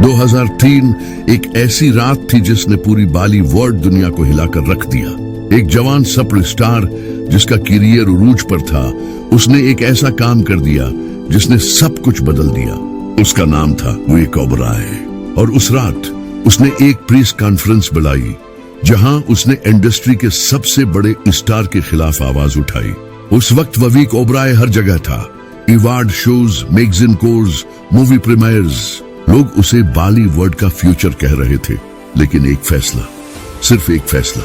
2003 एक ऐसी रात थी जिसने पूरी बॉलीवुड दुनिया को हिलाकर रख दिया। एक जवान सुपरस्टार जिसका करियर उरूज पर था, उसने एक ऐसा काम कर दिया जिसने सब कुछ बदल दिया। उसका नाम था विवेक ओबराय। और उस रात उसने एक प्रेस कॉन्फ्रेंस बुलाई जहां उसने इंडस्ट्री के सबसे बड़े स्टार के खिलाफ आवाज उठाई। उस वक्त विवेक ओबराय हर जगह था, award shows, magazine course, movie premiers. लोग उसे बॉलीवुड का फ्यूचर कह रहे थे, लेकिन एक फैसला, सिर्फ एक फैसला,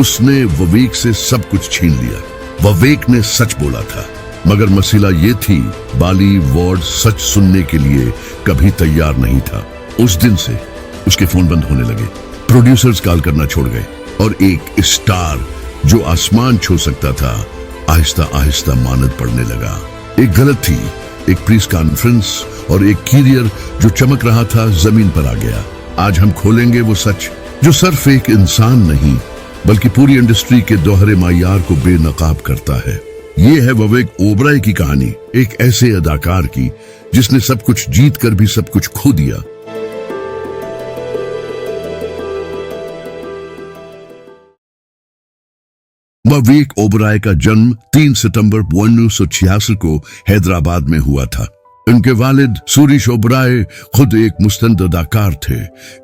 उसने विवेक से सब कुछ छीन लिया। विवेक ने सच बोला था, मगर मसला ये थी बॉलीवुड सच सुनने के लिए कभी तैयार नहीं था। उस दिन से उसके फोन बंद होने लगे, प्रोड्यूसर्स कॉल करना छोड़ गए और एक स्टार जो आसमान छू सकता था आहिस्ता आहिस्ता मानद पड़ने लगा। एक गलत थी, एक प्रेस कॉन्फ्रेंस और एक करियर जो चमक रहा था जमीन पर आ गया। आज हम खोलेंगे वो सच जो सिर्फ एक इंसान नहीं बल्कि पूरी इंडस्ट्री के दोहरे मायार को बेनकाब करता है। ये है विवेक ओबराय की कहानी, एक ऐसे अदाकार की जिसने सब कुछ जीत कर भी सब कुछ खो दिया। विवेक ओबराय का जन्म 3 सितंबर 1986 को हैदराबाद में हुआ था। उनके वालिद सुरेश ओबराय खुद एक मुस्तंद अदाकार थे,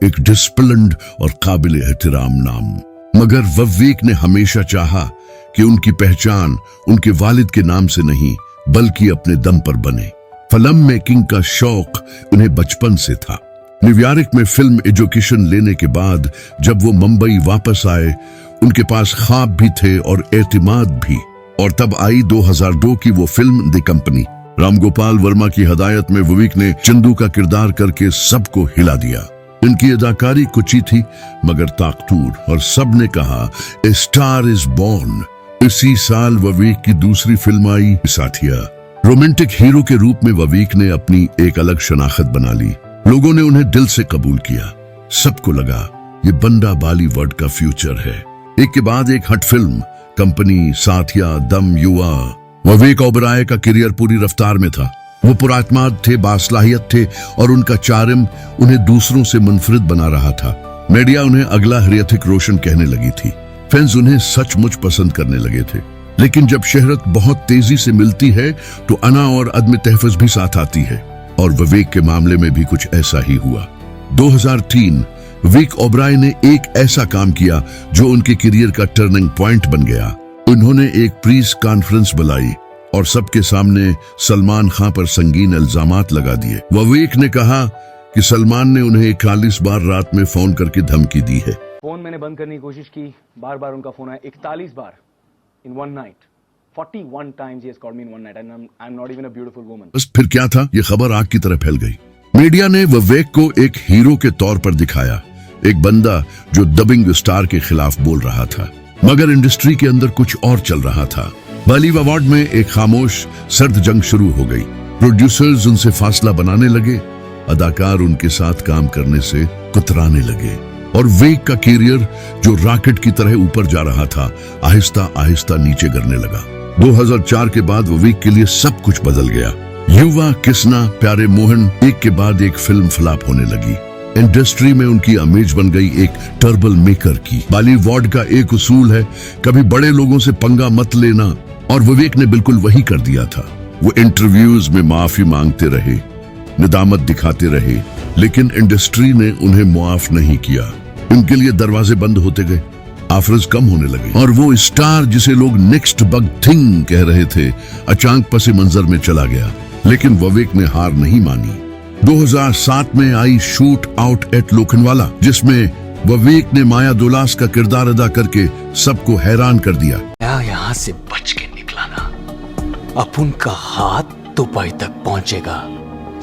एक डिसिप्लिन्ड और काबिल एहतराम नाम। मगर विवेक ने हमेशा चाहा कि उनकी पहचान उनके वालिद के नाम से नहीं बल्कि अपने दम पर बने। फिल्म मेकिंग का शौक उन्हें बचपन से था। न्यूयॉर्क में फिल्म एजुकेशन लेने के बाद जब वो मुंबई वापस आए, उनके पास ख्वाब भी थे और एतमाद भी। और तब आई 2002 की वो film the company. Ram Gopal Verma की हिदायत में विवेक ने चंदू का किरदार करके सबको हिला दिया। इनकी अदाकारी कुची थी मगर ताकतूर, और सबने कहा ए स्टार इज बॉर्न। इसी साल विवेक की दूसरी फिल्म आई साथिया। रोमांटिक हीरो के रूप में विवेक ने अपनी एक अलग शनाख्त बना ली। लोगों ने उन्हें दिल से कबूल किया। सबको लगा ये बंदा बॉलीवुड का फ्यूचर है। एक के बाद एक हट फिल्म, कंपनी, साथिया, दम, युवा। विवेक ओबराय का करियर पूरी रफ्तार में था। वो पुरातमाद थे, बासलाहियत थे और उनका चारिम उन्हें दूसरों से मुनफरिद बना रहा था। मीडिया उन्हें अगला ऋतिक रोशन कहने लगी थी। फैंस उन्हें सचमुच पसंद करने लगे थे। लेकिन जब शहरत बहुत तेजी से मिलती है तो अना और अदम तहफ़्फ़ुज़ भी साथ आती है, और विवेक के मामले में भी कुछ ऐसा ही हुआ। 2003 विवेक ओबराय ने एक ऐसा काम किया जो उनके करियर का टर्निंग पॉइंट बन गया। उन्होंने एक प्रेस कॉन्फ्रेंस बुलाई और सबके सामने सलमान खान पर संगीन इल्जामात लगा दिए। विवेक ने कहा कि सलमान ने उन्हें 41 बार रात में फोन करके धमकी दी है। फोन मैंने बंद करने की कोशिश की, बार बार उनका फोन आया 41 बार in one night. 41 times he has called me in one night and I'm not even a beautiful woman। बस फिर क्या था, ये खबर आग की तरह फैल गई। मीडिया ने विवेक को एक हीरो के तौर पर दिखाया, एक बंदा जो डबिंग स्टार के खिलाफ बोल रहा था। मगर इंडस्ट्री के अंदर कुछ और चल रहा था। बॉलीवुड में एक खामोश सर्द जंग शुरू हो गई। प्रोड्यूसर्स उनसे फासला बनाने लगे, अदाकार उनके साथ काम करने से कुतराने लगे, और विवेक का करियर जो रॉकेट की तरह ऊपर जा रहा था आहिस्ता आहिस्ता नीचे गिरने लगा। 2004 के बाद विवेक के लिए सब कुछ बदल गया। युवा, किसना, प्यारे मोहन, एक के बाद एक फिल्म फ्लॉप होने लगी। इंडस्ट्री में उनकी इमेज बन गई एक टर्बल मेकर की। बॉलीवुड का एक उसूल है, कभी बड़े लोगों से पंगा मत लेना, और विवेक ने बिल्कुल वही कर दिया था। वो इंटरव्यूज में माफी मांगते रहे, निदामत दिखाते रहे, लेकिन इंडस्ट्री ने उन्हें मुआफ नहीं किया। उनके लिए दरवाजे बंद होते गए, ऑफर्स कम होने लगे, और वो स्टार जिसे लोग नेक्स्ट बिग थिंग कह रहे थे अचानक पसे मंजर में चला गया। लेकिन विवेक ने हार नहीं मानी। 2007 में I shoot out at Lokhandwala, जिसमें विवेक ने माया दुलास का किरदार अदा करके सबको हैरान कर दिया। यहाँ से बच के निकला ना, अपुन का हाथ दुबई तक पहुंचेगा,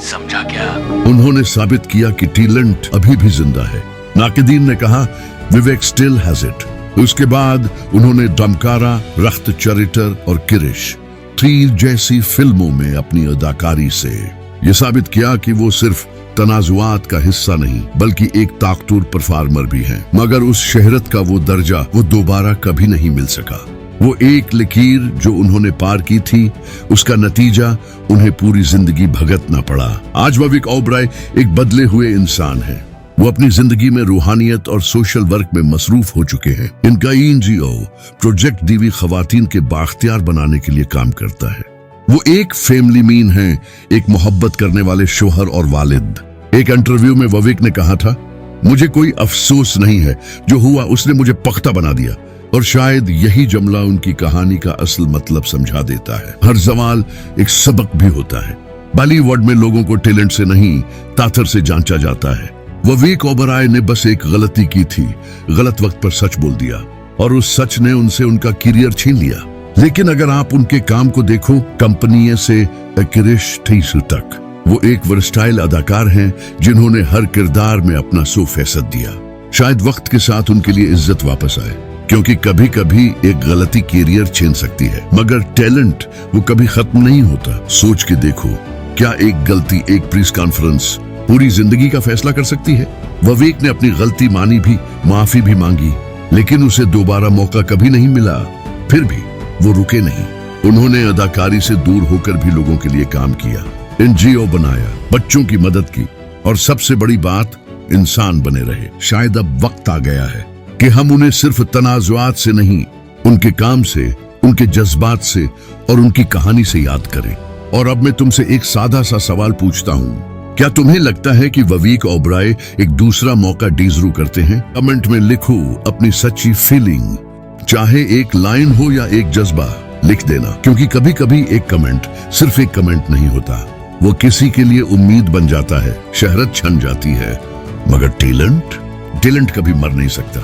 समझा क्या? उन्होंने साबित किया कि टैलेंट अभी भी जिंदा है। नाकिदीन ने कहा विवेक स्टिल हैज इट। उसके बाद उन्होंने दमकारा, रख्त चरिटर और किरिश, तीर जैसी फिल्मों में अपनी अदाकारी से ये साबित किया कि वो सिर्फ तनाजुआत का हिस्सा नहीं बल्कि एक ताकतवर परफॉर्मर भी हैं। मगर उस शहरत का वो दर्जा वो दोबारा कभी नहीं मिल सका। वो एक लकीर जो उन्होंने पार की थी, उसका नतीजा उन्हें पूरी जिंदगी भुगतना पड़ा। आज वविक ओबराय एक बदले हुए इंसान है। वो अपनी जिंदगी में रूहानियत और सोशल वर्क में मसरूफ हो चुके हैं। इनका NGO प्रोजेक्ट दीवी खवातीन के बाख्तियार बनाने के लिए काम करता है। वो एक फैमिली मीन हैं, एक मोहब्बत करने वाले शोहर और वालिद। एक इंटरव्यू में वविक ने कहा था, मुझे कोई अफसोस नहीं है, जो हुआ उसने मुझे पख्ता बना दिया। और शायद यही जुमला उनकी कहानी का असल मतलब समझा देता है। हर सवाल एक सबक भी होता है। बॉलीवुड में लोगों को टैलेंट से नहीं, ताकत से जांचा जाता है। वविक ओबराय ने बस एक गलती की थी, गलत वक्त पर सच बोल दिया और उस सच ने उनसे उनका करियर छीन लिया। लेकिन अगर आप उनके काम को देखो, कंपनी से एक्रिश थीसु तक, वो एक वर्सटाइल अदाकार हैं जिन्होंने हर किरदार में अपना 100% दिया। शायद वक्त के साथ उनके लिए इज्जत वापस आए, क्योंकि कभी कभी एक गलती करियर छीन सकती है, मगर टैलेंट वो कभी खत्म नहीं होता। सोच के देखो, क्या एक गलती, एक प्रेस कॉन्फ्रेंस पूरी जिंदगी का फैसला कर सकती है? वविक ने अपनी गलती मानी भी, माफी भी मांगी, लेकिन उसे दोबारा मौका कभी नहीं मिला। फिर भी वो रुके नहीं। उन्होंने अदाकारी से दूर होकर भी लोगों के लिए काम किया, NGO बनाया, बच्चों की मदद की और सबसे बड़ी बात, इंसान बने रहे। शायद अब वक्त आ गया है कि हम उन्हें सिर्फ तनाजुआत से नहीं, उनके काम से, उनके जज्बात से और उनकी कहानी से याद करें। और अब मैं तुमसे एक सादा सा सवाल पूछता हूँ, क्या तुम्हें लगता है कि वविक ओबराय एक दूसरा मौका डिजर्व करते हैं? कमेंट में लिखो अपनी सच्ची फीलिंग, चाहे एक लाइन हो या एक जज्बा, लिख देना। क्योंकि कभी कभी एक कमेंट सिर्फ एक कमेंट नहीं होता, वो किसी के लिए उम्मीद बन जाता है। शहरत छन जाती है, मगर टैलेंट कभी मर नहीं सकता।